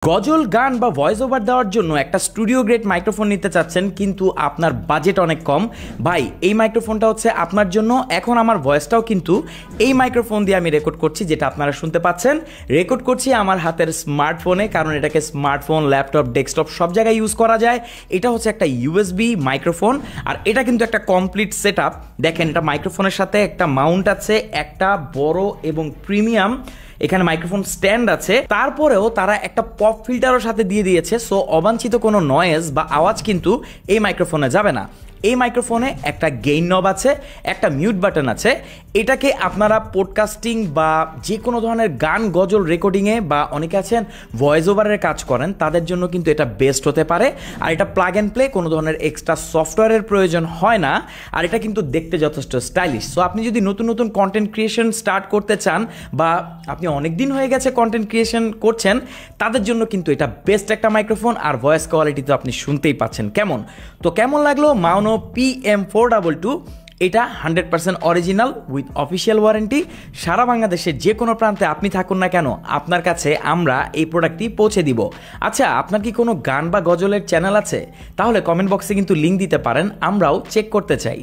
গজল গান বা voice over দেওয়ার জন্য একটা স্টুডিও গ্রেড মাইক্রোফোন নিতে চাচ্ছেন, কিন্তু আপনার বাজেট অনেক কম। ভাই, এই মাইক্রোফোনটা হচ্ছে আপনার জন্য। এখন আমার ভয়েসটাও কিন্তু এই মাইক্রোফোন দিয়ে আমি রেকর্ড করছি, যেটা আপনারা শুনতে পাচ্ছেন। রেকর্ড করছি আমার হাতের স্মার্টফোনে, কারণ এটাকে স্মার্টফোন, ল্যাপটপ, ডেস্কটপ সব জায়গায় ইউজ করা যায়। এটা হচ্ছে একটা ইউএসবি মাইক্রোফোন, আর এটা কিন্তু একটা কমপ্লিট সেট আপ। দেখেন, এটা মাইক্রোফোনের সাথে একটা মাউন্ট আছে, একটা বড় এবং প্রিমিয়াম এখানে মাইক্রোফোন স্ট্যান্ড আছে। তারপরেও তারা একটা পপ ফিল্টারের সাথে দিয়ে দিয়েছে, সো অবাঞ্ছিত কোনো নয়েজ বা আওয়াজ কিন্তু এই মাইক্রোফোনে যাবে না। এই মাইক্রোফোনে একটা গেইন নব আছে, একটা মিউট বাটন আছে। এটাকে আপনারা পডকাস্টিং বা যে কোনো ধরনের গান গজল রেকর্ডিংয়ে বা অনেকে আছেন ভয়েস ওভারের কাজ করেন, তাদের জন্য কিন্তু এটা বেস্ট হতে পারে। আর এটা প্লাগ অ্যান্ড প্লে, কোনো ধরনের এক্সট্রা সফটওয়্যারের প্রয়োজন হয় না। আর এটা কিন্তু দেখতে যথেষ্ট স্টাইলিশ। সো আপনি যদি নতুন নতুন কন্টেন্ট ক্রিয়েশন স্টার্ট করতে চান, বা আপনি অনেক দিন হয়ে গেছে কন্টেন্ট ক্রিয়েশন করছেন, তাদের জন্য কিন্তু এটা বেস্ট একটা মাইক্রোফোন। আর ভয়েস কোয়ালিটি তো আপনি শুনতেই পাচ্ছেন কেমন। তো কেমন লাগলো মাউনো PM422? এটা 100% অরিজিনাল উইথ অফিসিয়াল ওয়ারেন্টি। সারা বাংলাদেশের যে কোনো প্রান্তে আপনি থাকুন না কেন, আপনার কাছে আমরা এই প্রোডাক্টটি পৌঁছে দিব। আচ্ছা, আপনার কি কোনো গান বা গজলের চ্যানেল আছে? তাহলে কমেন্ট বক্সে কিন্তু লিঙ্ক দিতে পারেন, আমরাও চেক করতে চাই।